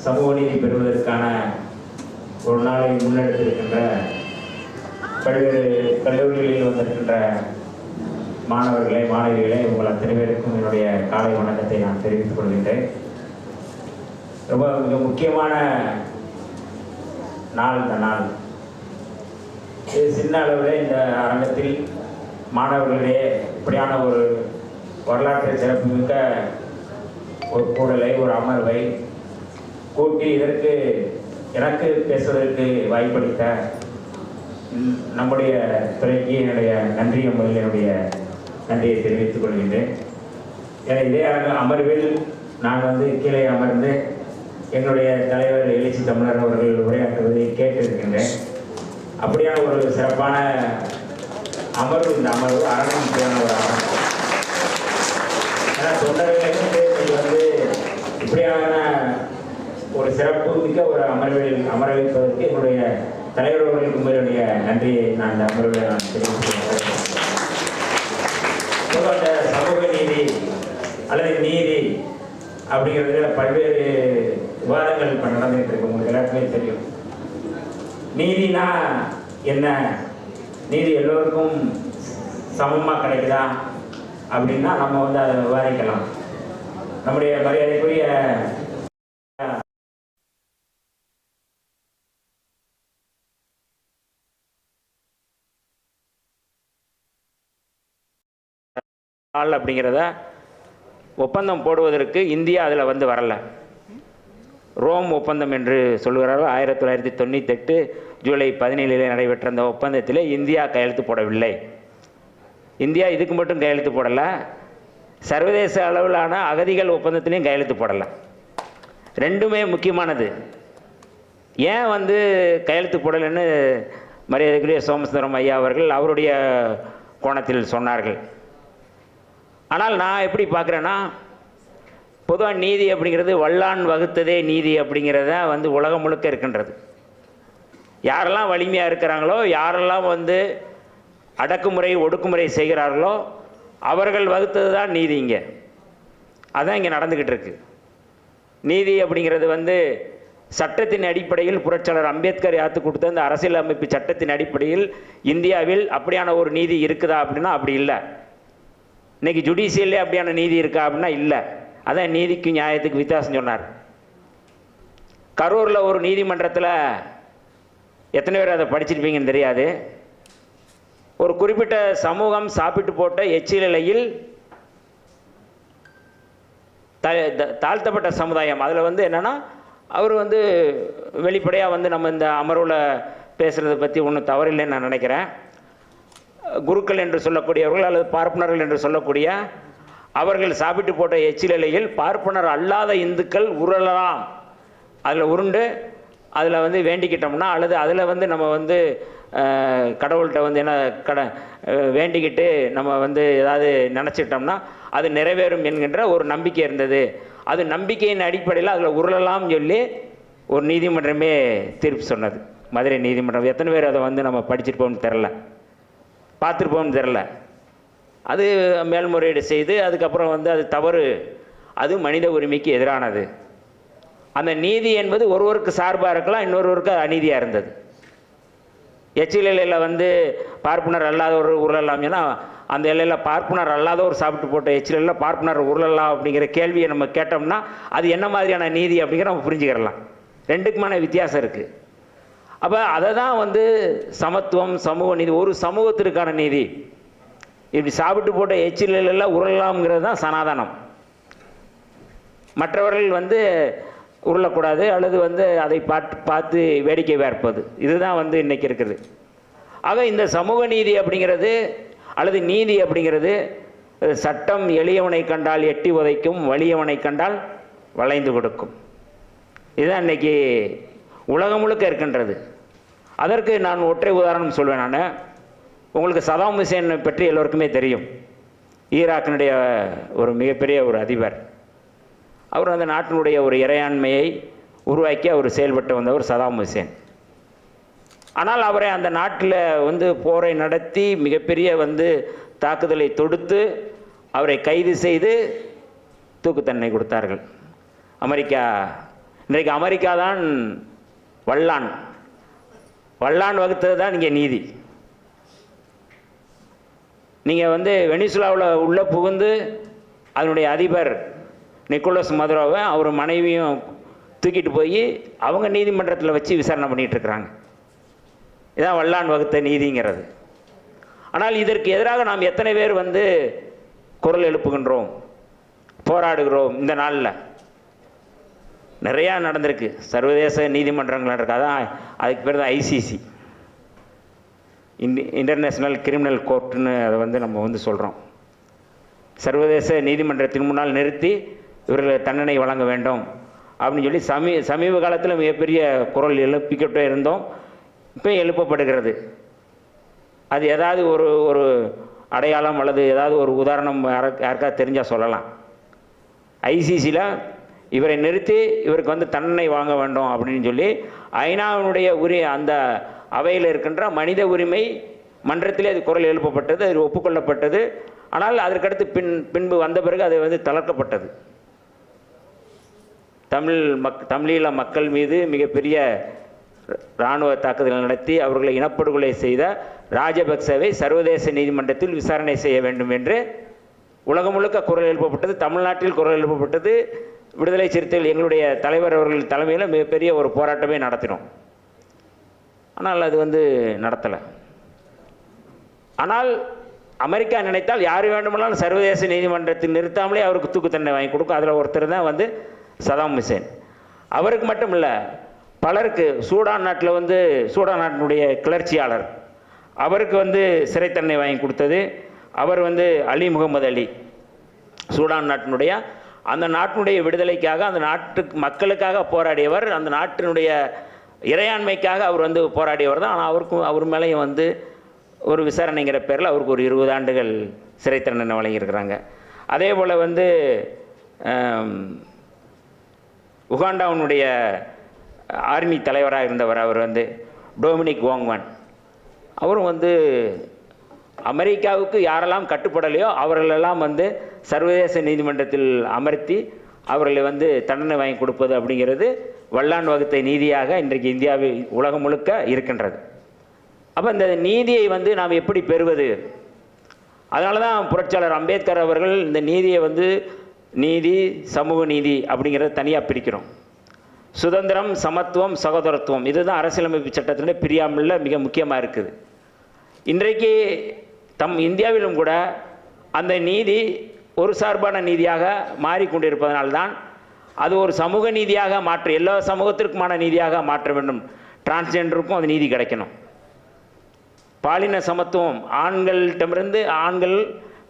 சமூக நீதி பெறுவதற்கான ஒரு நாளை முன்னெடுத்திருக்கின்ற பல்வேறு கல்லூரிகளில் வந்திருக்கின்ற மாணவர்களே மாணவிகளே உங்கள் அத்தனை பேருக்கும் என்னுடைய காலை வணக்கத்தை நான் தெரிவித்துக் கொள்கின்றேன். ரொம்ப மிக முக்கியமான நாள் இந்த நாள். இது சின்ன அளவில் இந்த அரங்கத்தில் மாணவர்களிடையே இப்படியான ஒரு வரலாற்று சிறப்புமிக்க ஒரு கூடலை ஒரு அமர்வை கூட்டி இதற்கு எனக்கு பேசுவதற்கு வாய்ப்பளித்த நம்முடைய துறைக்கு என்னுடைய நன்றியை முதலில் என்னுடைய நன்றியை தெரிவித்துக் கொள்கின்றேன். இதே அமர்வில் நான் கீழே அமர்ந்து என்னுடைய தலைவர் எழுச்சி தமிழர் அவர்கள் உரையாற்றுவதை கேட்டிருக்கின்றேன். அப்படியான ஒரு சிறப்பான அமர்வு இந்த அமர்வு அரங்கமுக்கியமான ஒரு அமர்வு. ஏன்னா தொண்டர்களுக்கு இப்படியான ஒரு சிறப்பு மிக்க ஒரு அமர்வில் அமர வைப்பதற்கு என்னுடைய தலைவர் அவர்களுக்கு உங்களுடைய நன்றியை நான் இந்த அமர்வில் நான் தெரிவித்துள்ளேன். அந்த சமூக நீதி அல்லது நீதி அப்படிங்கிறதுல பல்வேறு விவாதங்கள் இப்போ நடந்துகிட்டு இருக்கு. உங்களுக்கு எல்லாருக்குமே தெரியும். நீதினா என்ன, நீதி எல்லோருக்கும் சமமாக கிடைக்குதா அப்படின்னா நம்ம அதை விவாதிக்கலாம். நம்முடைய மரியாதைக்குரிய அப்படிங்கிறத ஒப்பந்தம் போடுவதற்கு இந்தியா அதில் வரல. ரோம் ஒப்பந்தம் என்று சொல்கிறார்கள். 1998 ஜூலை 17 நடைபெற்ற அந்த ஒப்பந்தத்தில் இந்தியா கையெழுத்து போடவில்லை. இந்தியா இதுக்கு மட்டும் கையெழுத்து போடலை, சர்வதேச அளவிலான அகதிகள் ஒப்பந்தத்திலையும் கையெழுத்து போடலை. ரெண்டுமே முக்கியமானது. ஏன் கையெழுத்து போடலைன்னு மரியாதைக்குரிய சோமசுந்தரம் ஐயா அவர்கள் அவருடைய கோணத்தில் சொன்னார்கள். ஆனால் நான் எப்படி பார்க்குறேன்னா, பொதுவாக நீதி அப்படிங்கிறது வல்லான் வகுத்ததே நீதி அப்படிங்கிறத உலகம் முழுக்க இருக்கின்றது. யாரெல்லாம் வலிமையாக இருக்கிறாங்களோ, யாரெல்லாம் அடக்குமுறை ஒடுக்குமுறை செய்கிறார்களோ அவர்கள் வகுத்தது தான் நீதி. இங்கே அதான் இங்கே நடந்துக்கிட்டு இருக்கு. நீதி அப்படிங்கிறது சட்டத்தின் அடிப்படையில் புரட்சியாளர் அம்பேத்கர் யாத்து கொடுத்த அந்த அரசியல் அமைப்பு சட்டத்தின் அடிப்படையில் இந்தியாவில் அப்படியான ஒரு நீதி இருக்குதா அப்படின்னா அப்படி இல்லை. இன்றைக்கி ஜுடிஷியல்லே அப்படியான நீதி இருக்கா அப்படின்னா இல்லை. அதான் நீதிக்கு நியாயத்துக்கு வித்தியாசம் சொன்னார். கரூரில் ஒரு நீதிமன்றத்தில் எத்தனை பேர் அதை படிச்சிருப்பீங்கன்னு தெரியாது. ஒரு குறிப்பிட்ட சமூகம் சாப்பிட்டு போட்ட எச்சிலையில் தாழ்த்தப்பட்ட சமுதாயம் அதில் என்னென்னா அவர் வெளிப்படையாக நம்ம இந்த அமர்வில் பேசுகிறத பற்றி ஒன்றும் தவறில்லைன்னு நான் நினைக்கிறேன். குருக்கள் என்று சொல்லக்கூடியவர்கள் அல்லது பார்ப்பனர்கள் என்று சொல்லக்கூடிய அவர்கள் சாப்பிட்டு போட்ட எச்சிலையில் பார்ப்பனர் அல்லாத இந்துக்கள் உருளலாம். அதில் உருண்டு அதில் வேண்டிக்கிட்டோம்னா அல்லது அதில் நம்ம கடவுள்கிட்ட என்ன வேண்டிக்கிட்டு நம்ம ஏதாவது நினச்சிட்டோம்னா அது நிறைவேறும் என்கின்ற ஒரு நம்பிக்கை இருந்தது. அது நம்பிக்கையின் அடிப்படையில் அதில் உருளலாம் சொல்லி ஒரு நீதிமன்றமே தீர்ப்பு சொன்னது, மதுரை நீதிமன்றம். எத்தனை பேர் அதை நம்ம படிச்சிருப்போம்னு தெரில, பார்த்துருப்போம்னு தெரில. அது மேல்முறையீடு செய்து அதுக்கப்புறம் அது தவறு, அது மனித உரிமைக்கு எதிரானது. அந்த நீதி என்பது ஒருவருக்கு சார்பாக இருக்கலாம், இன்னொருவருக்கு அநீதியாக இருந்தது. எச்சிலையில் பார்ப்பனர் அல்லாதவர் உருளலாம். ஏன்னா அந்த எல்லையில் பார்ப்பனர் அல்லாதவர் சாப்பிட்டு போட்ட எச்சிலையில் பார்ப்பனர் உருளலாம் அப்படிங்கிற கேள்வியை நம்ம கேட்டோம்னா அது என்ன மாதிரியான நீதி அப்படிங்கிற நம்ம புரிஞ்சுக்கிறலாம். ரெண்டுக்குமான வித்தியாசம் இருக்குது. அப்போ அதை தான் சமத்துவம் சமூக நீதி, ஒரு சமூகத்திற்கான நீதி. இப்படி சாப்பிட்டு போட்ட எச்சிலெல்லாம் உருளலாம்ங்கிறது தான் சனாதனம். மற்றவர்கள் உருளக்கூடாது அல்லது அதை பார்த்து வேடிக்கை பார்ப்பது, இதுதான் இன்றைக்கி இருக்குது. ஆக இந்த சமூக நீதி அப்படிங்கிறது அல்லது நீதி அப்படிங்கிறது சட்டம் எளியவனை கண்டால் எட்டி உதைக்கும், வலியவனை கண்டால் வளைந்து கொடுக்கும். இதுதான் இன்றைக்கி உலகம் முழுக்க இருக்கின்றது. அதற்கு நான் ஒற்றை உதாரணம் சொல்வேன். நான் உங்களுக்கு சதாம் ஹுசேன் பற்றி எல்லோருக்குமே தெரியும். ஈராக்கினுடைய ஒரு மிகப்பெரிய ஒரு அதிபர். அவர் அந்த நாட்டினுடைய ஒரு இறையாண்மையை உருவாக்கி அவர் செயல்பட்டு வந்தவர் சதாம் ஹுசேன். ஆனால் அவரை அந்த நாட்டில் போரை நடத்தி மிகப்பெரிய தாக்குதலை தொடுத்து அவரை கைது செய்து தூக்கு தண்டனை கொடுத்தார்கள். அமெரிக்கா இன்றைக்கு அமெரிக்கா தான் வல்லான் வகுத்தது தான் இங்கே நீதி. நீங்கள் வந்து வெனிசுலாவில் உள்ள புகுந்து அதனுடைய அதிபர் நிக்கோலஸ் மதுரோவை அவர் மனைவியும் தூக்கிட்டு போய் அவங்க நீதிமன்றத்தில் வச்சு விசாரணை பண்ணிகிட்ருக்குறாங்க. இதான் வல்லான் வகுத்த நீதிங்கிறது. ஆனால் இதற்கு எதிராக நாம் எத்தனை பேர் வந்து குரல் எழுப்புகின்றோம், போராடுகிறோம்? இந்த நாளில் நிறையா நடந்திருக்கு. சர்வதேச நீதிமன்றங்கள் நடக்கு. அதான் அதுக்கு பேர் தான் ஐசிசி, இன்டர்நேஷ்னல் கிரிமினல் கோர்ட்டுன்னு அதை வந்து நம்ம வந்து சொல்கிறோம். சர்வதேச நீதிமன்றத்தின் முன்னால் நிறுத்தி இவர்கள் தண்டனை வழங்க வேண்டும் அப்படின்னு சொல்லி சமீப காலத்தில் மிகப்பெரிய குரல் எழுப்பிக்கிட்டே இருந்தோம். இப்போ எழுப்பப்படுகிறது. அது ஏதாவது ஒரு அடையாளம் அல்லது ஏதாவது ஒரு உதாரணம் யாருக்காவது தெரிஞ்சால் சொல்லலாம். ஐசிசியில் இவரை நிறுத்தி இவருக்கு வந்து தண்டனை வாங்க வேண்டும் அப்படின்னு சொல்லி ஐநாவினுடைய அந்த அவையில் இருக்கின்ற மனித உரிமை மன்றத்திலே அது குரல் எழுப்பப்பட்டது, அது ஒப்புக்கொள்ளப்பட்டது. ஆனால் அதற்கடுத்து பின்பு வந்த பிறகு அது வந்து தளர்க்கப்பட்டது. தமிழீழ மக்கள் மீது மிகப்பெரிய இராணுவ தாக்குதல் நடத்தி அவர்களை இனப்படுகொலை செய்த ராஜபக்சவை சர்வதேச நீதிமன்றத்தில் விசாரணை செய்ய வேண்டும் என்று உலகம் முழுக்க குரல் எழுப்பப்பட்டது. தமிழ்நாட்டில் குரல் எழுப்பப்பட்டது. விடுதலை சிறுத்தைகள் எங்களுடைய தலைவர் அவர்கள் தலைமையில் மிகப்பெரிய ஒரு போராட்டமே நடத்தினோம். ஆனால் அது வந்து நடத்தலை. ஆனால் அமெரிக்கா நினைத்தால் யார் வேண்டுமானாலும் சர்வதேச நீதிமன்றத்தில் நிறுத்தாமலே அவருக்கு தூக்கு தண்டனை வாங்கி கொடுக்கும். அதில் ஒருத்தர் தான் வந்து சதாம் ஹுசேன். அவருக்கு மட்டும் இல்லை, பலருக்கு சூடான் நாட்டில் வந்து சூடான் நாட்டினுடைய கிளர்ச்சியாளர் அவருக்கு வந்து சிறை தண்டனை வாங்கி கொடுத்தது. அவர் வந்து அலி முகமது அலி, சூடான் நாட்டினுடைய அந்த நாட்டினுடைய விடுதலைக்காக அந்த நாட்டுக்கு மக்களுக்காக போராடியவர். அந்த நாட்டினுடைய இறையாண்மைக்காக அவர் வந்து போராடியவர் தான். ஆனால் அவர் மேலேயும் வந்து ஒரு விசாரணைங்கிற பேரில் அவருக்கு ஒரு 20 ஆண்டுகள் சிறை தண்டனை வழங்கியிருக்கிறாங்க. அதே போல் வந்து உகாண்டாவினுடைய ஆர்மி தலைவராக இருந்தவர் அவர் வந்து டொமினிக் ஓங்வான். அவரும் வந்து அமெரிக்காவுக்கு யாரெல்லாம் கட்டுப்படலையோ அவர்களெல்லாம் வந்து சர்வதேச நீதிமன்றத்தில் அமர்த்தி அவர்களை வந்து தண்டனை வாங்கி கொடுப்பது அப்படிங்கிறது வல்லான் வகுத்த நீதியாக இன்றைக்கு இந்தியாவில் உலகம் முழுக்க இருக்கின்றது. அப்போ இந்த நீதியை வந்து நாம் எப்படி பெறுவது? அதனால தான் புரட்சியாளர் அம்பேத்கர் அவர்கள் இந்த நீதியை வந்து நீதி, சமூக நீதி அப்படிங்கிறத தனியாக பிரிக்கிறோம். சுதந்திரம், சமத்துவம், சகோதரத்துவம், இதுதான் அரசியலமைப்பு சட்டத்தினுடைய பிரியாமலில் மிக முக்கியமாக இருக்குது. இன்றைக்கு இந்தியாவிலும் கூட அந்த நீதி ஒரு சார்பான நீதியாக மாறிக்கொண்டிருப்பதனால்தான் அது ஒரு சமூக நீதியாக எல்லா சமூகத்திற்குமான நீதியாக மாற்ற வேண்டும். டிரான்ஸ்ஜெண்டருக்கும் அது நீதி கிடைக்கணும். பாலின சமத்துவம், ஆண்கள்கிட்டமிருந்து ஆண்கள்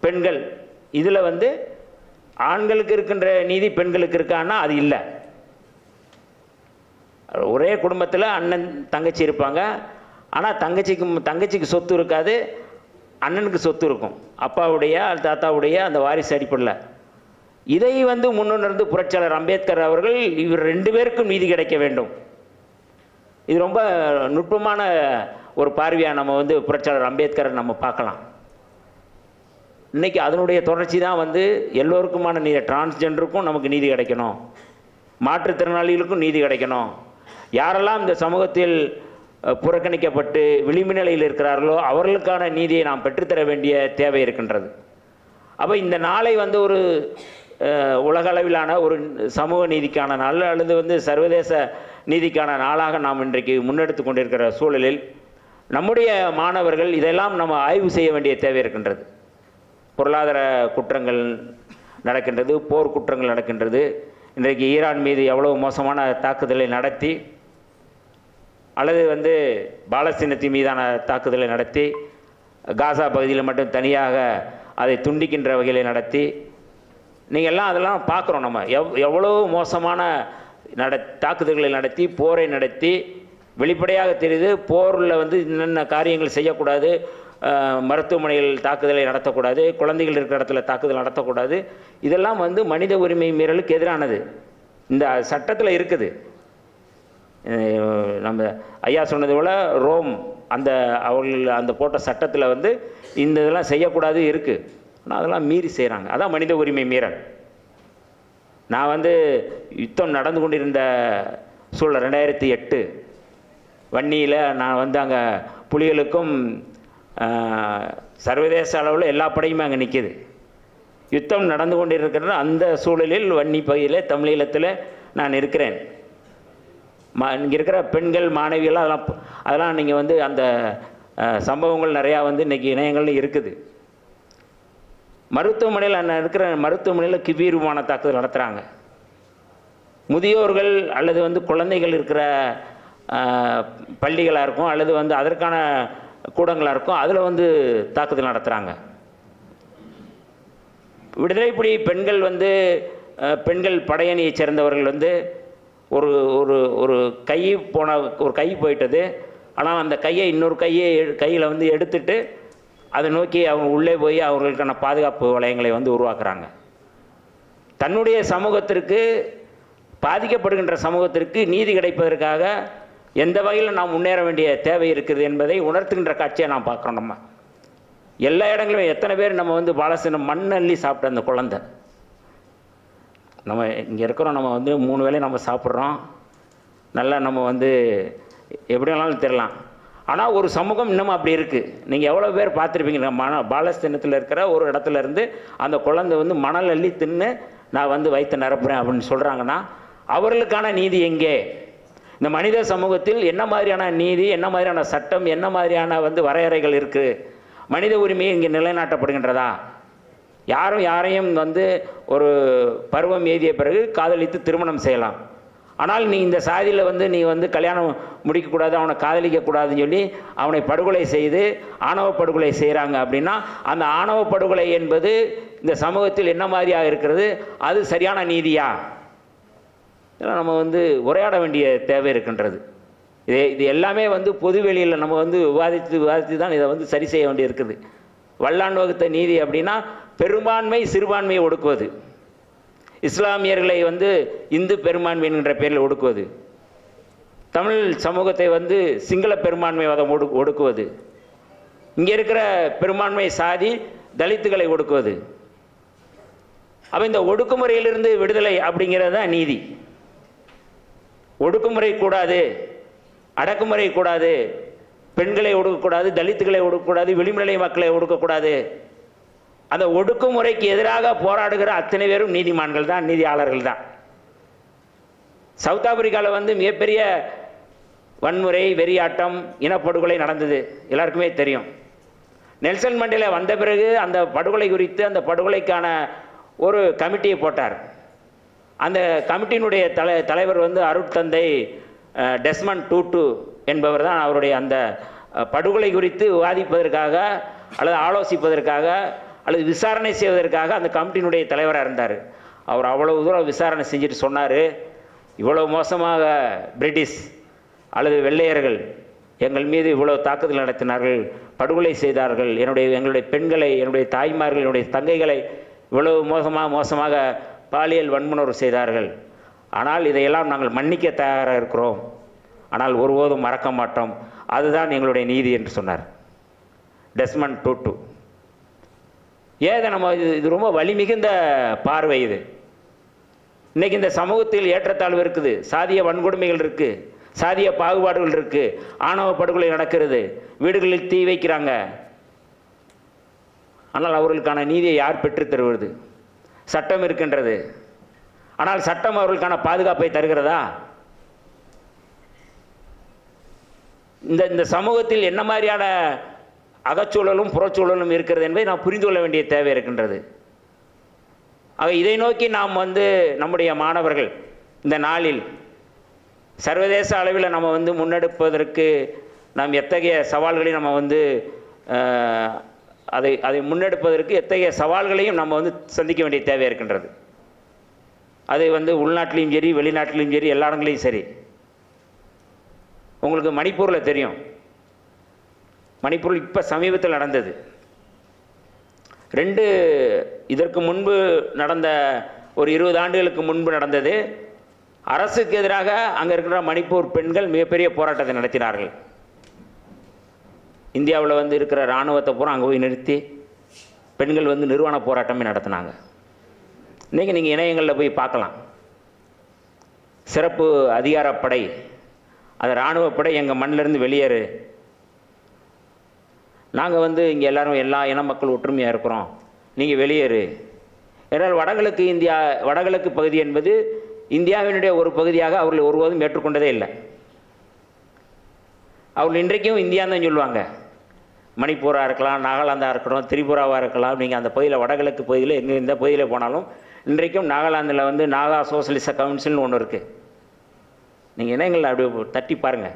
பெண்கள், இதில் வந்து ஆண்களுக்கு இருக்கின்ற நீதி பெண்களுக்கு இருக்கான்னா அது இல்லை. ஒரே குடும்பத்தில் அண்ணன் தங்கச்சி இருப்பாங்க. ஆனால் தங்கச்சிக்கு சொத்து இருக்காது, அண்ணனுக்கு சொத்து இருக்கும். அப்பாவுடைய தாத்தாவுடைய அந்த வாரிசு அடிப்படையில் இதை வந்து முன்னுணர்ந்து புரட்சியாளர் அம்பேத்கர் அவர்கள் இவர் 2 பேருக்கும் நீதி கிடைக்க வேண்டும். இது ரொம்ப நுட்பமான ஒரு பார்வையாக நம்ம வந்து புரட்சியாளர் அம்பேத்கரை நம்ம பார்க்கலாம். இன்றைக்கி அதனுடைய தொடர்ச்சி தான் வந்து எல்லோருக்குமான நீதி. டிரான்ஸ்ஜெண்டருக்கும் நமக்கு நீதி கிடைக்கணும், மாற்றுத்திறனாளிகளுக்கும் நீதி கிடைக்கணும். யாரெல்லாம் இந்த சமூகத்தில் புறக்கணிக்கப்பட்டு விளிம்பு நிலையில் இருக்கிறார்களோ அவர்களுக்கான நீதியை நாம் பெற்றுத்தர வேண்டிய தேவை இருக்கின்றது. அப்போ இந்த நாளை வந்து ஒரு உலக அளவிலான ஒரு சமூக நீதிக்கான நாள் அல்லது வந்து சர்வதேச நீதிக்கான நாளாக நாம் இன்றைக்கு முன்னெடுத்து கொண்டிருக்கிற சூழலில் நம்முடைய மாணவர்கள் இதெல்லாம் நம்ம ஆய்வு செய்ய வேண்டிய தேவை இருக்கின்றது. பொருளாதார குற்றங்கள் நடக்கின்றது, போர் குற்றங்கள் நடக்கின்றது. இன்றைக்கு ஈரான் மீது எவ்வளோ மோசமான தாக்குதலை நடத்தி அல்லது வந்து பாலஸ்தீனத்தின் மீதான தாக்குதலை நடத்தி காசா பகுதியில் மட்டும் தனியாக அதை துண்டிக்கின்ற வகையில் நடத்தி நீங்கள் எல்லாம் அதெல்லாம் பார்க்குறோம். நம்ம எவ்வளோ மோசமான தாக்குதல்களை நடத்தி போரை நடத்தி வெளிப்படையாக தெரியுது. போரில் வந்து என்னென்ன காரியங்கள் செய்யக்கூடாது, மருத்துவமனைகள் தாக்குதலை நடத்தக்கூடாது, குழந்தைகள் இருக்கிற இடத்துல தாக்குதல் நடத்தக்கூடாது. இதெல்லாம் வந்து மனித உரிமை மீறலுக்கு எதிரானது. இந்த சட்டத்தில் இருக்குது. நம்ம ஐயா சொன்னது போல் ரோம் அவர்கள் அந்த போட்ட சட்டத்தில் வந்து இந்த இதெல்லாம் செய்யக்கூடாது இருக்குது. ஆனால் அதெல்லாம் மீறி செய்கிறாங்க. அதான் மனித உரிமை மீறல். நான் வந்து யுத்தம் நடந்து கொண்டிருந்த சூழல் 2008 வன்னியில் நான் வந்து அங்கே புலிகளுக்கும் சர்வதேச அளவில் எல்லா படையுமே அங்கே நிற்கிது. யுத்தம் நடந்து கொண்டிருக்கிற அந்த சூழலில் வன்னி பகுதியில் தமிழீழத்தில் நான் இருக்கிறேன். இங்கே இருக்கிற பெண்கள் மாணவிகள் அதெல்லாம் நீங்கள் வந்து அந்த சம்பவங்கள் நிறையா வந்து இன்றைக்கி இணையங்கள்ல இருக்குது. மருத்துவமனையில் நான் இருக்கிற மருத்துவமனையில் கிபீர் விமான தாக்குதல் நடத்துகிறாங்க. முதியோர்கள் அல்லது வந்து குழந்தைகள் இருக்கிற பள்ளிகளாக இருக்கும் அல்லது வந்து அதற்கான கூடங்களாக இருக்கும், அதில் வந்து தாக்குதல் நடத்துகிறாங்க. விடுதலைப்புலி பெண்கள் வந்து பெண்கள் படையணியை சேர்ந்தவர்கள் வந்து ஒரு ஒரு ஒரு கை ஒரு கை போயிட்டது. ஆனால் அந்த கையை இன்னொரு கையில் வந்து எடுத்துட்டு அதை நோக்கி அவங்க உள்ளே போய் அவர்களுக்கான பாதுகாப்பு வளையங்களை வந்து உருவாக்குறாங்க. தன்னுடைய சமூகத்திற்கு, பாதிக்கப்படுகின்ற சமூகத்திற்கு நீதி கிடைப்பதற்காக எந்த வகையில் நாம் முன்னேற வேண்டிய தேவை இருக்குது என்பதை உணர்த்துகின்ற காட்சியை நாம் பார்க்குறோம். நம்ம எல்லா இடங்களும் எத்தனை பேர் நம்ம வந்து பாலஸ்தீனம் மண்ணள்ளி சாப்பிட்ட அந்த குழந்தை, நம்ம இங்கே இருக்கிறோம், நம்ம வந்து 3 வேளையும் நம்ம சாப்பிட்றோம், நல்லா நம்ம வந்து எப்படி வேணாலும் தெரியலாம். ஆனால் ஒரு சமூகம் இன்னமும் அப்படி இருக்குது. நீங்கள் எவ்வளோ பேர் பார்த்துருப்பீங்க, பாலஸ்தீனத்தில் இருக்கிற ஒரு இடத்துல இருந்து அந்த குழந்தை வந்து மணல் அள்ளி தின்னு நான் வந்து வயிற்று நிரப்புறேன் அப்படின்னு சொல்கிறாங்கன்னா அவர்களுக்கான நீதி எங்கே? இந்த மனித சமூகத்தில் என்ன மாதிரியான நீதி, என்ன மாதிரியான சட்டம், என்ன மாதிரியான வந்து வரையறைகள் இருக்குது? மனித உரிமையை இங்கே நிலைநாட்டப்படுகின்றதா? யாரையும் வந்து ஒரு பருவம் எய்திய பிறகு காதலித்து திருமணம் செய்யலாம். ஆனால் நீ இந்த சாதியில் வந்து நீ வந்து கல்யாணம் முடிக்கக்கூடாது, அவனை காதலிக்கக்கூடாதுன்னு சொல்லி அவனை படுகொலை செய்து ஆணவ படுகொலை செய்கிறாங்க. அப்படின்னா அந்த ஆணவ படுகொலை என்பது இந்த சமூகத்தில் என்ன மாதிரியாக இருக்கிறது? அது சரியான நீதியா? இதெல்லாம் நம்ம வந்து உரையாட வேண்டிய தேவை இருக்கின்றது. இது எல்லாமே வந்து பொதுவெளியில் நம்ம வந்து விவாதித்து தான் இதை வந்து சரி செய்ய வேண்டி இருக்குது. வல்லான் வகுத்த நீதி அப்படின்னா பெரும்பான்மை சிறுபான்மையை ஒடுக்குவது, இஸ்லாமியர்களை வந்து இந்து பெரும்பான்மை என்கின்ற பேரில் ஒடுக்குவது, தமிழ் சமூகத்தை வந்து சிங்கள பெரும்பான்மைவாதம் ஒடுக்குவது, இங்கே இருக்கிற பெரும்பான்மை சாதி தலித்துகளை ஒடுக்குவது. அப்போ இந்த ஒடுக்குமுறையிலிருந்து விடுதலை அப்படிங்கிறது தான் நீதி. ஒடுக்குமுறை கூடாது, அடக்குமுறை கூடாது, பெண்களை ஒடுக்கக்கூடாது, தலித்துகளை ஒடுக்கக்கூடாது, விளிம்புநிலை மக்களை ஒடுக்கக்கூடாது. அந்த ஒடுக்குமுறைக்கு எதிராக போராடுகிற அத்தனை பேரும் நீதிமான்கள் தான், நீதியாளர்கள் தான். சவுத் ஆப்பிரிக்காவில் வந்து மிகப்பெரிய வன்முறை, வெறியாட்டம், இனப்படுகொலை நடந்தது, எல்லாருக்குமே தெரியும். நெல்சன் மண்டேலா வந்த பிறகு அந்த படுகொலை குறித்து அந்த படுகொலைக்கான ஒரு கமிட்டியை போட்டார். அந்த கமிட்டியினுடைய தலைவர் வந்து அருட்தந்தை டெஸ்மண்ட் டூட்டு என்பவர் தான். அவருடைய அந்த படுகொலை குறித்து விவாதிப்பதற்காக அல்லது ஆலோசிப்பதற்காக அல்லது விசாரணை செய்வதற்காக அந்த கமிட்டியினுடைய தலைவராக இருந்தார். அவர் அவ்வளவு தூரம் விசாரணை செஞ்சுட்டு சொன்னார், இவ்வளவு மோசமாக பிரிட்டிஷ் அல்லது வெள்ளையர்கள் எங்கள் மீது இவ்வளவு தாக்குதல் நடத்தினார்கள், படுகொலை செய்தார்கள், எங்களுடைய பெண்களை, என்னுடைய தாய்மார்கள், என்னுடைய தங்கைகளை இவ்வளவு மோசமாக பாலியல் வன்முறை செய்தார்கள். ஆனால் இதையெல்லாம் நாங்கள் மன்னிக்க தயாராக இருக்கிறோம், ஆனால் ஒருபோதும் மறக்க மாட்டோம், அதுதான் எங்களுடைய நீதி என்று சொன்னார் டெஸ்மண்ட் டூட்டு. ஏதை நம்ம இது ரொம்ப வலிமிகுந்த பார்வை. இது இன்றைக்கி இந்த சமூகத்தில் ஏற்றத்தாழ்வு இருக்குது, சாதிய வன்கொடுமைகள் இருக்குது, சாதிய பாகுபாடுகள் இருக்குது, ஆணவ படுகொலை நடக்கிறது, வீடுகளில் தீ வைக்கிறாங்க. ஆனால் அவர்களுக்கான நீதியை யார் பெற்றுத் தருவது? சட்டம் இருக்கின்றது, ஆனால் சட்டம் அவர்களுக்கான பாதுகாப்பை தருகிறதா? இந்த சமூகத்தில் என்ன மாதிரியான அகச்சூழலும் புறச்சூழலும் இருக்கிறது என்பதை நாம் புரிந்து கொள்ள வேண்டிய தேவை இருக்கின்றது. ஆக இதை நோக்கி நாம் வந்து நம்முடைய மாணவர்கள் இந்த நாளில் சர்வதேச அளவில் நம்ம வந்து முன்னெடுப்பதற்கு நாம் எத்தகைய சவால்களையும் நம்ம வந்து அதை முன்னெடுப்பதற்கு எத்தகைய சவால்களையும் நம்ம வந்து சந்திக்க வேண்டிய தேவை இருக்கின்றது. அது வந்து உள்நாட்டிலையும் சரி, வெளிநாட்டிலையும் சரி, எல்லா இடங்களையும் சரி. உங்களுக்கு மணிப்பூரில் தெரியும், மணிப்பூரில் இப்போ சமீபத்தில் நடந்தது. இதற்கு முன்பு நடந்த ஒரு 20 ஆண்டுகளுக்கு முன்பு நடந்தது. அரசுக்கு எதிராக அங்கே இருக்கிற மணிப்பூர் பெண்கள் மிகப்பெரிய போராட்டத்தை நடத்தினார்கள். இந்தியாவில் வந்து இருக்கிற இராணுவத்தை பூரா அங்கே போய் நிறுத்தி பெண்கள் வந்து நிர்வாண போராட்டமே நடத்தினாங்க. இன்றைக்கி நீங்கள் இணையங்களில் போய் பார்க்கலாம். சிறப்பு அதிகாரப்படை, அது இராணுவப்படை, எங்கள் மண்ணிலேருந்து வெளியேறு, நாங்கள் வந்து இங்கே எல்லோரும் எல்லா இன மக்கள் ஒற்றுமையாக இருக்கிறோம், நீங்கள் வெளியேறு என்றால் வடகிழக்கு பகுதி என்பது இந்தியாவினுடைய ஒரு பகுதியாக அவர்கள் ஒருபோதும் ஏற்றுக்கொண்டதே இல்லை. அவர்கள் இன்றைக்கும் இந்தியான்னு தான் சொல்லுவாங்க. மணிப்பூராக இருக்கலாம், நாகாலாந்தாக இருக்கணும், திரிபுராவாக இருக்கலாம். நீங்கள் அந்த பகுதியில் வடகிழக்கு பகுதியில் எங்கே இந்த பகுதியில் போனாலும் இன்றைக்கும் நாகாலாந்தில் வந்து நாகா சோசலிச கவுன்சில்னு ஒன்று இருக்குது. நீங்கள் இனங்களில் அப்படி தட்டி பாருங்கள்.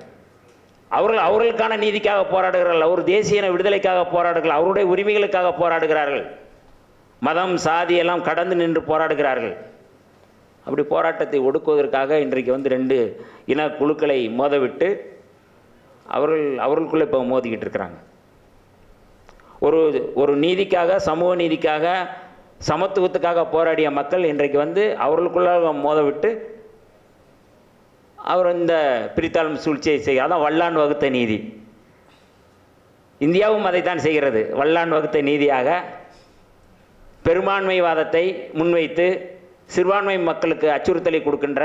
அவர்களுக்கான நீதிக்காக போராடுகிறார்கள், அவர் தேசிய விடுதலைக்காக போராடுகிறார்கள், அவருடைய உரிமைகளுக்காக போராடுகிறார்கள், மதம் சாதி எல்லாம் கடந்து நின்று போராடுகிறார்கள். அப்படி போராட்டத்தை ஒடுக்குவதற்காக இன்றைக்கு வந்து 2 இன குழுக்களை மோதவிட்டு அவர்களுக்குள்ளே இப்போ மோதிக்கிட்டு இருக்கிறாங்க. ஒரு நீதிக்காக, சமூக நீதிக்காக, சமத்துவத்துக்காக போராடிய மக்கள் இன்றைக்கு வந்து அவர்களுக்குள்ளாக மோதவிட்டு அவர் இந்த பிரித்தாளும் சூழ்ச்சியை செய்ய, அதான் வல்லான் வகுத்த நீதி. இந்தியாவும் அதைத்தான் செய்கிறது. வல்லான் வகுத்த நீதியாக பெரும்பான்மைவாதத்தை முன்வைத்து சிறுபான்மை மக்களுக்கு அச்சுறுத்தலை கொடுக்கின்ற,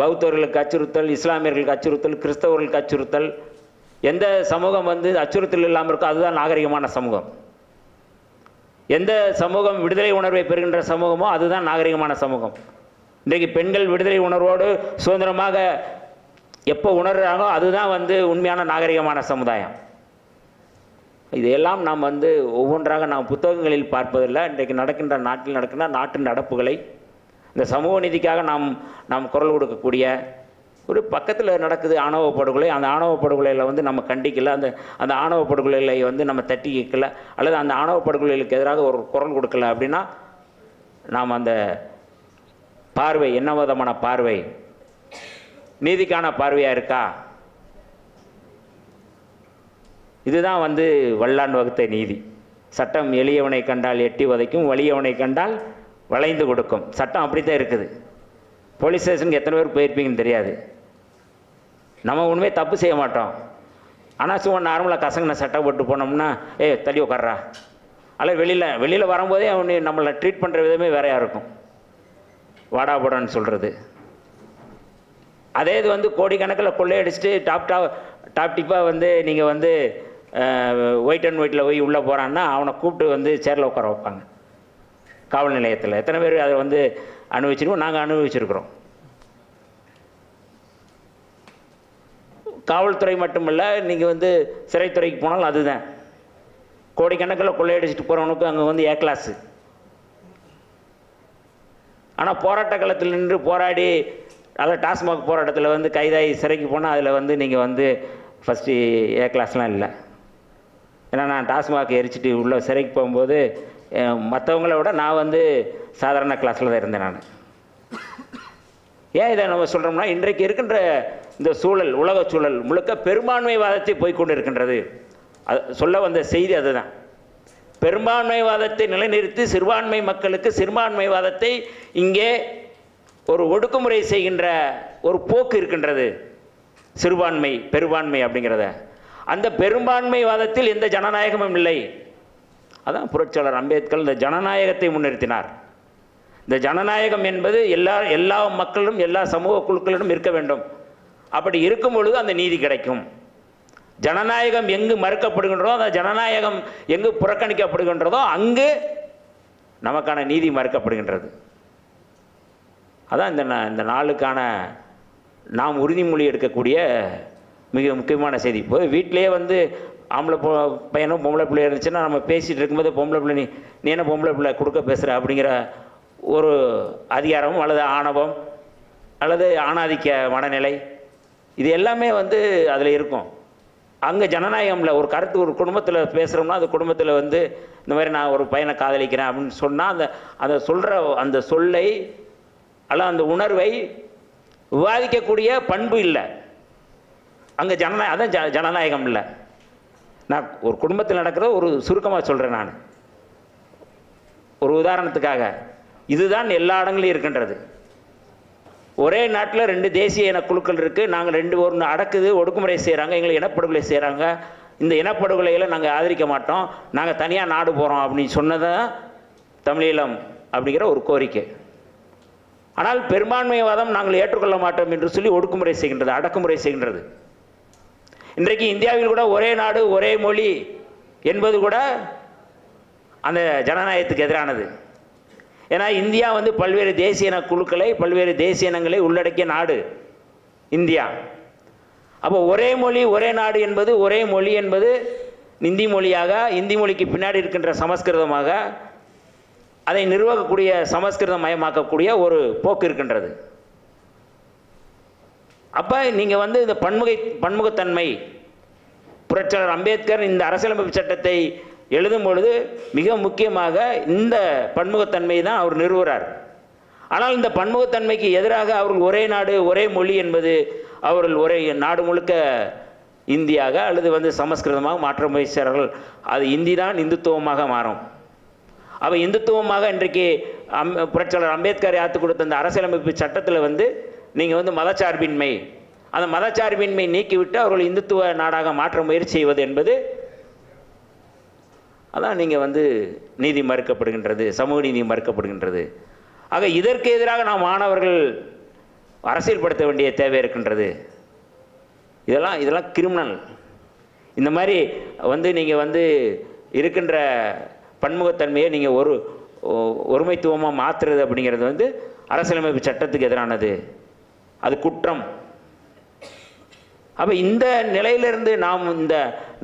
பௌத்தர்களுக்கு அச்சுறுத்தல், இஸ்லாமியர்களுக்கு அச்சுறுத்தல், கிறிஸ்தவர்களுக்கு அச்சுறுத்தல், எந்த சமூகம் வந்து அச்சுறுத்தல் இல்லாமல் இருக்கோ அதுதான் நாகரிகமான சமூகம். எந்த சமூகம் விடுதலை உணர்வை பெறுகின்ற சமூகமோ அதுதான் நாகரிகமான சமூகம். இன்றைக்கு பெண்கள் விடுதலை உணர்வோடு சுதந்திரமாக எப்போ உணர்கிறாங்களோ அதுதான் வந்து உண்மையான நாகரிகமான சமுதாயம். இதையெல்லாம் நாம் வந்து ஒவ்வொன்றாக நாம் புத்தகங்களில் பார்ப்பதில்லை. இன்றைக்கு நடக்கின்ற நாட்டில் நடக்கின்ற நாட்டு நடப்புகளை, இந்த சமூக நீதிக்காக நாம் குரல் கொடுக்கக்கூடிய ஒரு பக்கத்தில் நடக்குது ஆணவ படுகொலை. அந்த ஆணவ படுகொலையில் வந்து நம்ம கண்டிக்கல, அந்த ஆணவ படுகொலைகளை வந்து நம்ம தட்டி கேட்கல, அல்லது அந்த ஆணவ படுகொலைகளுக்கு எதிராக ஒரு குரல் கொடுக்கல அப்படின்னா நாம் அந்த பார்வை என்ன விதமான பார்வை? நீதிக்கான பார்வையாக இருக்கா? இதுதான் வந்து வல்லான் வகுத்த நீதி. சட்டம் எளியவனை கண்டால் எட்டி உதைக்கும், வலியவனை கண்டால் வளைந்து கொடுக்கும். சட்டம் அப்படி தான் இருக்குது. போலீஸ் ஸ்டேஷனுக்கு எத்தனை பேர் போயிருப்பீங்கன்னு தெரியாது. நம்ம உண்மையே தப்பு செய்ய மாட்டோம். ஆனால் சும்மா நார்மலாக கசங்கின சட்டை போட்டு போனோம்னா தள்ளி உட்கார்றா, அல்ல வெளியில் வரும்போதே அவனு நம்மளை ட்ரீட் பண்ணுற விதமே வேறையாக இருக்கும். வாடா போடான்னு சொல்கிறது. அதே இது வந்து கோடிக்கணக்கில் கொள்ளையடிச்சிட்டு டாப் டிப்பாக வந்து நீங்கள் வந்து ஒயிட் அண்ட் ஒயிட்டில் போய் உள்ளே போகிறான்னா அவனை கூப்பிட்டு வந்து சேரில் உட்கார வைப்பாங்க காவல் நிலையத்தில். எத்தனை பேர் அதை வந்து அனுபவிச்சிருக்கோம்? நாங்கள் அனுபவிச்சிருக்கிறோம். காவல்துறை மட்டுமல்ல, நீங்கள் வந்து சிறைத்துறைக்கு போனாலும் அதுதான். கோடிக்கணக்கில் கொள்ளையடிச்சிட்டு போகிறவனுக்கு அங்கே வந்து ஏ கிளாஸு. ஆனால் போராட்ட காலத்தில் நின்று போராடி, அதாவது டாஸ்மாக் போராட்டத்தில் வந்து கைதாகி சிறைக்கு போனால் அதில் வந்து நீங்கள் வந்து ஃபஸ்ட்டு ஏ கிளாஸ்லாம் இல்லை. ஏன்னா நான் டாஸ்மாக் எரிச்சிட்டு உள்ள சிறைக்கு போகும்போது மற்றவங்கள விட நான் வந்து சாதாரண கிளாஸில் தான் இருந்தேன் நான். ஏன் இதை நம்ம சொல்கிறோம்னா, இன்றைக்கு இருக்கின்ற இந்த சூழல், உலக சூழல் முழுக்க பெரும்பான்மைவாதத்தை போய்கொண்டு இருக்கின்றது. அது சொல்ல வந்த செய்தி அதுதான். பெரும்பான்மைவாதத்தை நிலைநிறுத்தி சிறுபான்மை மக்களுக்கு சிறுபான்மைவாதத்தை இங்கே ஒரு ஒடுக்குமுறை செய்கின்ற ஒரு போக்கு இருக்கின்றது. சிறுபான்மை பெரும்பான்மை அப்படிங்கிறத, அந்த பெரும்பான்மைவாதத்தில் எந்த ஜனநாயகமும் இல்லை. அதான் புரட்சியாளர் அம்பேத்கர் இந்த ஜனநாயகத்தை முன்னிறுத்தினார். இந்த ஜனநாயகம் என்பது எல்லா மக்களும் எல்லா சமூக குழுக்களிடம் இருக்க வேண்டும். அப்படி இருக்கும் பொழுது அந்த நீதி கிடைக்கும். ஜனநாயகம் எங்கு மறுக்கப்படுகின்றதோ, அந்த ஜனநாயகம் எங்கு புறக்கணிக்கப்படுகின்றதோ அங்கு நமக்கான நீதி மறுக்கப்படுகின்றது. அதான் இந்த நாளுக்கான நாம் உறுதிமொழி எடுக்கக்கூடிய மிக முக்கியமான செய்தி. இப்போ வீட்டிலேயே வந்து ஆம்பளை பையனும் பொம்பளை பிள்ளை இருந்துச்சுன்னா நம்ம பேசிகிட்டு இருக்கும்போது பொம்பளை பிள்ளை நீ என்ன பொம்பளை பிள்ளை கொடுக்க பேசுகிற அப்படிங்கிற ஒரு அதிகாரமும் அல்லது ஆணவம் அல்லது ஆணாதிக்க மனநிலை, இது எல்லாமே வந்து அதில் இருக்கும். அங்கே ஜனநாயகமில் ஒரு கருத்து ஒரு குடும்பத்தில் பேசுகிறோம்னா அந்த குடும்பத்தில் வந்து இந்த மாதிரி நான் ஒரு பையனை காதலிக்கிறேன் அப்படின்னு சொன்னால் அந்த சொல்கிற அந்த சொல்லை அல்ல அந்த உணர்வை விவாதிக்கக்கூடிய பண்பு இல்லை அங்கே. அதான் ஜனநாயகம் இல்லை. நான் ஒரு குடும்பத்தில் நடக்கிற ஒரு சுருக்கமாக சொல்கிறேன். நான் ஒரு உதாரணத்துக்காக, இதுதான் எல்லா இடங்களையும் இருக்கின்றது. ஒரே நாட்டில் 2 தேசிய இனக்குழுக்கள் இருக்குது. நாங்கள் ஒன்று அடக்குது, ஒடுக்குமுறை செய்கிறாங்க, எங்களை இனப்படுகொலை செய்கிறாங்க. இந்த இனப்படுகொலைகளை நாங்கள் ஆதரிக்க மாட்டோம், நாங்கள் தனியாக நாடு போகிறோம் அப்படின்னு சொன்னதான் தமிழீழம் அப்படிங்கிற ஒரு கோரிக்கை. ஆனால் பெரும்பான்மைவாதம் நாங்கள் ஏற்றுக்கொள்ள மாட்டோம் என்று சொல்லி ஒடுக்குமுறை செய்கின்றது, அடக்குமுறை செய்கின்றது. இன்றைக்கு இந்தியாவில் கூட ஒரே நாடு ஒரே மொழி என்பது கூட அந்த ஜனநாயகத்துக்கு எதிரானது. ஏன்னா இந்தியா வந்து பல்வேறு தேசிய இன குழுக்களை, பல்வேறு தேசிய இனங்களை உள்ளடக்கிய நாடு இந்தியா. அப்போ ஒரே மொழி ஒரே நாடு என்பது, ஒரே மொழி என்பது இந்தி மொழியாக, இந்தி மொழிக்கு பின்னாடி இருக்கின்ற சமஸ்கிருதமாக, அதை நிர்வகிக்கக்கூடிய சமஸ்கிருதம் மயமாக்கக்கூடிய ஒரு போக்கு இருக்கின்றது. அப்போ நீங்கள் வந்து இந்த பன்முகத்தன்மை, புரட்சியாளர் அம்பேத்கர் இந்த அரசியலமைப்பு சட்டத்தை எழுதும் பொழுது மிக முக்கியமாக இந்த பன்முகத்தன்மை தான் அவர் நிறுவுறார். ஆனால் இந்த பன்முகத்தன்மைக்கு எதிராக அவர்கள் ஒரே நாடு ஒரே மொழி என்பது, அவர்கள் ஒரே நாடு முழுக்க இந்தியாக அல்லது வந்து சமஸ்கிருதமாக மாற்ற முயற்சியார்கள். அது இந்தி தான் இந்துத்துவமாக மாறும். அவ இந்துத்துவமாக இன்றைக்கு புரட்சியாளர் அம்பேத்கர் யாத்து கொடுத்த அந்த அரசியலமைப்பு சட்டத்தில் வந்து நீங்கள் வந்து மதச்சார்பின்மை, அந்த மதச்சார்பின்மை நீக்கிவிட்டு அவர்கள் இந்துத்துவ நாடாக மாற்ற முயற்சி செய்வது என்பது, அதான் நீங்கள் வந்து நீதி மறுக்கப்படுகின்றது, சமூக நீதி மறுக்கப்படுகின்றது. ஆக இதற்கு எதிராக நாம் மாணவர்கள் அரசியல்படுத்த வேண்டிய தேவை இருக்கின்றது. இதெல்லாம் கிரிமினல். இந்த மாதிரி வந்து நீங்கள் வந்து இருக்கின்ற பன்முகத்தன்மையை நீங்கள் ஒருமைத்துவமாக மாற்றுறது அப்படிங்கிறது வந்து அரசியலமைப்பு சட்டத்துக்கு எதிரானது, அது குற்றம். அப்போ இந்த நிலையிலிருந்து நாம் இந்த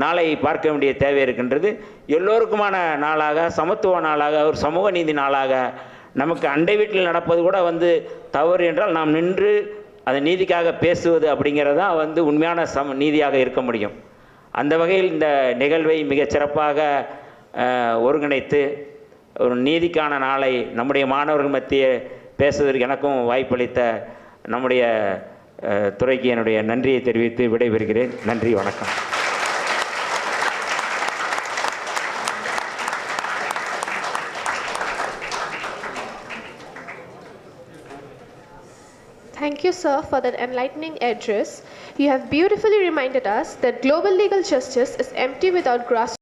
நாளை பார்க்க வேண்டிய தேவை இருக்கின்றது. எல்லோருக்குமான நாளாக, சமத்துவ நாளாக, ஒரு சமூக நீதி நாளாக, நமக்கு அண்டை வீட்டில் நடப்பது கூட வந்து தவறு என்றால் நாம் நின்று அதை நீதிக்காக பேசுவது அப்படிங்கிறது தான் வந்து உண்மையான நீதியாக இருக்க முடியும். அந்த வகையில் இந்த நிகழ்வை மிகச் சிறப்பாக ஒருங்கிணைத்து ஒரு நீதிக்கான நாளை நம்முடைய மாணவர்கள் மத்தியே பேசுவதற்கு எனக்கும் வாய்ப்பளித்த நம்முடைய துறைக்கு என்னுடைய நன்றியை தெரிவித்து விடைபெறுகிறேன். நன்றி, வணக்கம். Thank you, sir, for that enlightening address. You have beautifully reminded us that global legal justice is empty without grass.